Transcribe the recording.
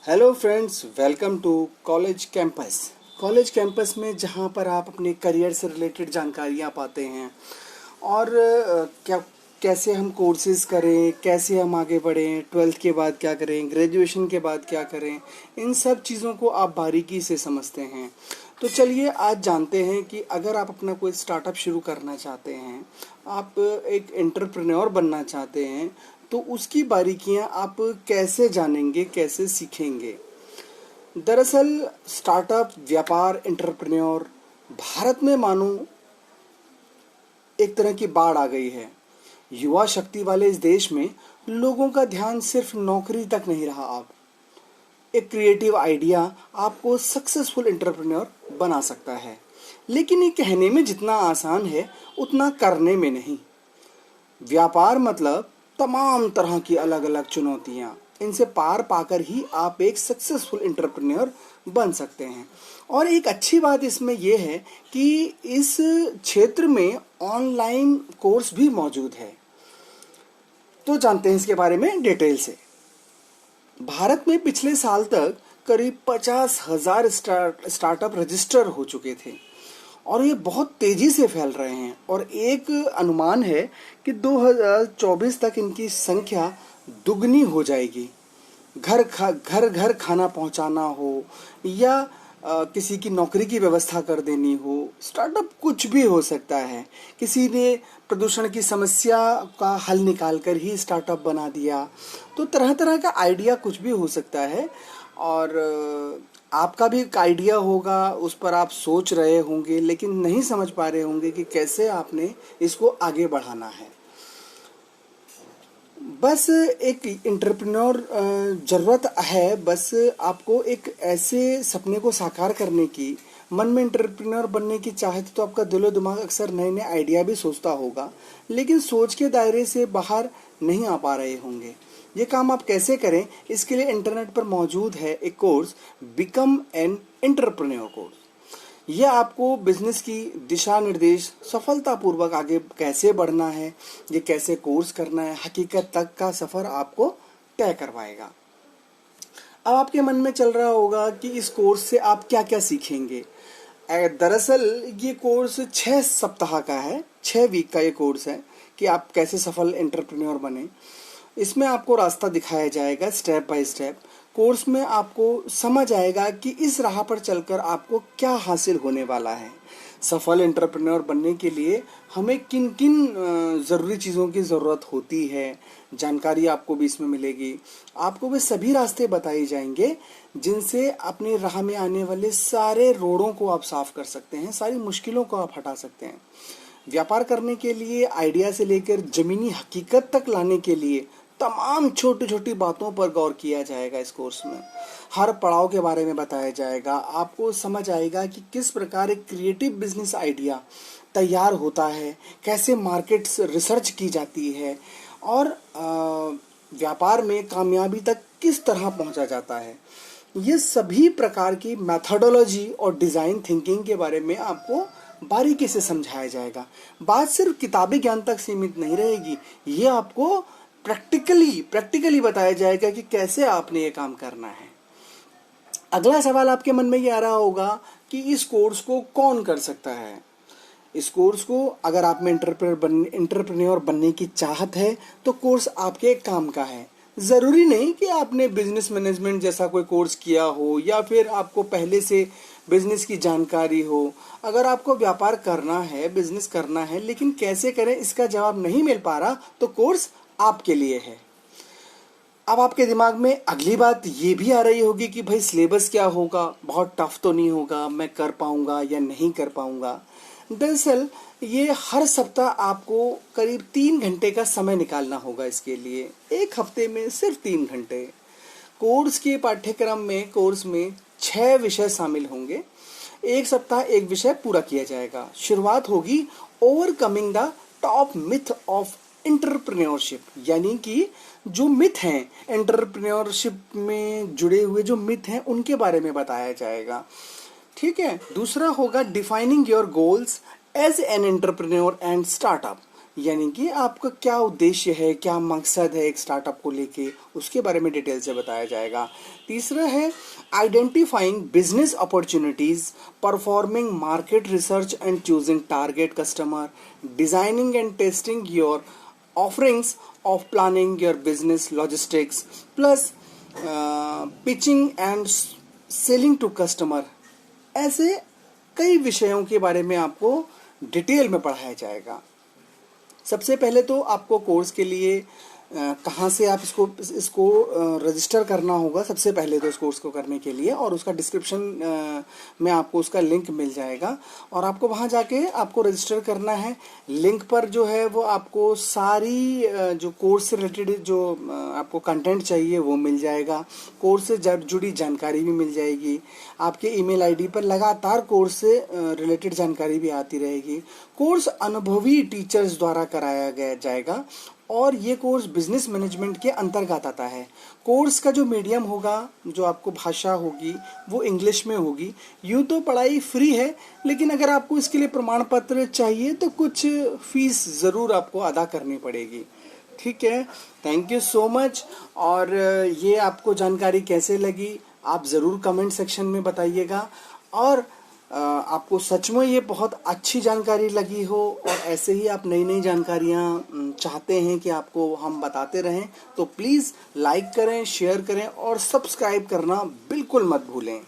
Hello friends, welcome to college campus. College campus में जहाँ पर आप अपने करियर से रिलेटेड जानकारियाँ पाते हैं और कैसे हम कोर्सेज़ करें, कैसे हम आगे बढ़ें, ट्वेल्थ के बाद क्या करें, ग्रेजुएशन के बाद क्या करें, इन सब चीज़ों को आप बारीकी से समझते हैं। तो चलिए आज जानते हैं कि अगर आप अपना कोई स्टार्टअप शुरू करना चाहते हैं, आप एक एंटरप्रेन्योर बनना चाहते हैं, तो उसकी बारीकियां आप कैसे जानेंगे, कैसे सीखेंगे। दरअसल स्टार्टअप, व्यापार, एंटरप्रेन्योर भारत में मानो एक तरह की बाढ़ आ गई है। युवा शक्ति वाले इस देश में लोगों का ध्यान सिर्फ नौकरी तक नहीं रहा। अब एक क्रिएटिव आइडिया आपको सक्सेसफुल एंटरप्रेन्योर बना सकता है, लेकिन ये कहने में जितना आसान है उतना करने में नहीं। व्यापार मतलब तमाम तरह की अलग अलग चुनौतियां, इनसे पार पाकर ही आप एक सक्सेसफुल एंटरप्रेन्योर बन सकते हैं। और एक अच्छी बात इसमें यह है कि इस क्षेत्र में ऑनलाइन कोर्स भी मौजूद है। तो जानते हैं इसके बारे में डिटेल से। भारत में पिछले साल तक करीब 50,000 स्टार्टअप रजिस्टर हो चुके थे और ये बहुत तेजी से फैल रहे हैं। और एक अनुमान है कि 2024 तक इनकी संख्या दुगनी हो जाएगी। घर घर खाना पहुंचाना हो या किसी की नौकरी की व्यवस्था कर देनी हो, स्टार्टअप कुछ भी हो सकता है। किसी ने प्रदूषण की समस्या का हल निकालकर ही स्टार्टअप बना दिया। तो तरह तरह का आइडिया कुछ भी हो सकता है और आपका भी एक आइडिया होगा, उस पर आप सोच रहे होंगे लेकिन नहीं समझ पा रहे होंगे कि कैसे आपने इसको आगे बढ़ाना है। बस एक एंटरप्रेन्योर ज़रूरत है, बस आपको एक ऐसे सपने को साकार करने की। मन में एंटरप्रेन्योर बनने की चाहत तो आपका दिलो दिमाग अक्सर नए नए आइडिया भी सोचता होगा, लेकिन सोच के दायरे से बाहर नहीं आ पा रहे होंगे। ये काम आप कैसे करें, इसके लिए इंटरनेट पर मौजूद है एक course, become an entrepreneur course. यह आपको बिजनेस की दिशा निर्देश, सफलतापूर्वक आगे कैसे बढ़ना है, ये कैसे कोर्स करना है, हकीकत तक का सफ़र आपको तय करवाएगा। अब आपके मन में चल रहा होगा कि इस कोर्स से आप क्या क्या सीखेंगे। दरअसल ये कोर्स 6 सप्ताह का है, 6 वीक का ये कोर्स है कि आप कैसे सफल एंटरप्रेन्योर बने। इसमें आपको रास्ता दिखाया जाएगा स्टेप बाय स्टेप। कोर्स में आपको समझ आएगा कि इस राह पर चलकर आपको क्या हासिल होने वाला है। सफल एंटरप्रेन्योर बनने के लिए हमें किन किन ज़रूरी चीज़ों की ज़रूरत होती है, जानकारी आपको भी इसमें मिलेगी। आपको वे सभी रास्ते बताए जाएंगे जिनसे अपनी राह में आने वाले सारे रोड़ों को आप साफ कर सकते हैं, सारी मुश्किलों को आप हटा सकते हैं। व्यापार करने के लिए आइडिया से लेकर ज़मीनी हकीकत तक लाने के लिए तमाम छोटी छोटी बातों पर गौर किया जाएगा। इस कोर्स में हर पड़ाव के बारे में बताया जाएगा। आपको समझ आएगा कि किस प्रकार एक क्रिएटिव बिजनेस आइडिया तैयार होता है, कैसे मार्केट रिसर्च की जाती है और व्यापार में कामयाबी तक किस तरह पहुंचा जाता है। ये सभी प्रकार की मैथोडोलॉजी और डिज़ाइन थिंकिंग के बारे में आपको बारीकी से समझाया जाएगा। बात सिर्फ किताबी ज्ञान तक सीमित नहीं रहेगी, ये आपको प्रैक्टिकली बताया जाएगा कि कैसे आपने ये काम करना है। अगला सवाल आपके मन में ये आ रहा होगा कि इस कोर्स को कौन कर सकता है। इस कोर्स को अगर आप में एंटरप्रेन्योर बनने की चाहत है तो कोर्स आपके काम का है। ज़रूरी नहीं कि आपने बिजनेस मैनेजमेंट जैसा कोई कोर्स किया हो या फिर आपको पहले से बिजनेस की जानकारी हो। अगर आपको व्यापार करना है, बिजनेस करना है, लेकिन कैसे करें इसका जवाब नहीं मिल पा रहा, तो कोर्स आपके लिए है। अब आपके दिमाग में अगली बात ये भी आ रही होगी कि भाई सिलेबस क्या होगा, बहुत टफ तो नहीं होगा, मैं कर पाऊंगा या नहीं कर पाऊंगा। दरअसल ये हर सप्ताह आपको करीब 3 घंटे का समय निकालना होगा इसके लिए। एक हफ्ते में सिर्फ 3 घंटे। कोर्स के पाठ्यक्रम में, कोर्स में 6 विषय शामिल होंगे। एक सप्ताह एक विषय पूरा किया जाएगा। शुरुआत होगी overcoming the top myth of entrepreneurship, यानी कि जो मिथ हैं एंटरप्रेन्योरशिप में जुड़े हुए, जो मिथ हैं उनके बारे में बताया जाएगा। ठीक है। दूसरा होगा defining your goals as an entrepreneur and startup, यानी कि आपका क्या उद्देश्य है, क्या मकसद है एक स्टार्टअप को लेके, उसके बारे में डिटेल से बताया जाएगा। तीसरा है identifying business opportunities, performing market research and choosing target customer, designing and testing your offerings of planning your business logistics, plus pitching and selling to customer. ऐसे कई विषयों के बारे में आपको डिटेल में पढ़ाया जाएगा। सबसे पहले तो आपको कोर्स के लिए कहाँ से आप इसको रजिस्टर करना होगा, सबसे पहले तो इस कोर्स को करने के लिए, और उसका डिस्क्रिप्शन में आपको उसका लिंक मिल जाएगा और आपको वहाँ जाके आपको रजिस्टर करना है। लिंक पर जो है वो आपको सारी जो कोर्स से रिलेटेड जो आपको कंटेंट चाहिए वो मिल जाएगा। कोर्स से जुड़ी जानकारी भी मिल जाएगी। आपके ईमेल आईडी पर लगातार कोर्स से रिलेटेड जानकारी भी आती रहेगी। कोर्स अनुभवी टीचर्स द्वारा कराया गया जाएगा और ये कोर्स बिजनेस मैनेजमेंट के अंतर्गत आता है। कोर्स का जो मीडियम होगा, जो आपको भाषा होगी वो इंग्लिश में होगी। यूँ तो पढ़ाई फ्री है, लेकिन अगर आपको इसके लिए प्रमाण पत्र चाहिए तो कुछ फीस ज़रूर आपको अदा करनी पड़ेगी। ठीक है, थैंक यू सो मच। और ये आपको जानकारी कैसे लगी आप ज़रूर कमेंट सेक्शन में बताइएगा। और आपको सच में ये बहुत अच्छी जानकारी लगी हो और ऐसे ही आप नई नई जानकारियाँ चाहते हैं कि आपको हम बताते रहें, तो प्लीज़ लाइक करें, शेयर करें और सब्सक्राइब करना बिल्कुल मत भूलें।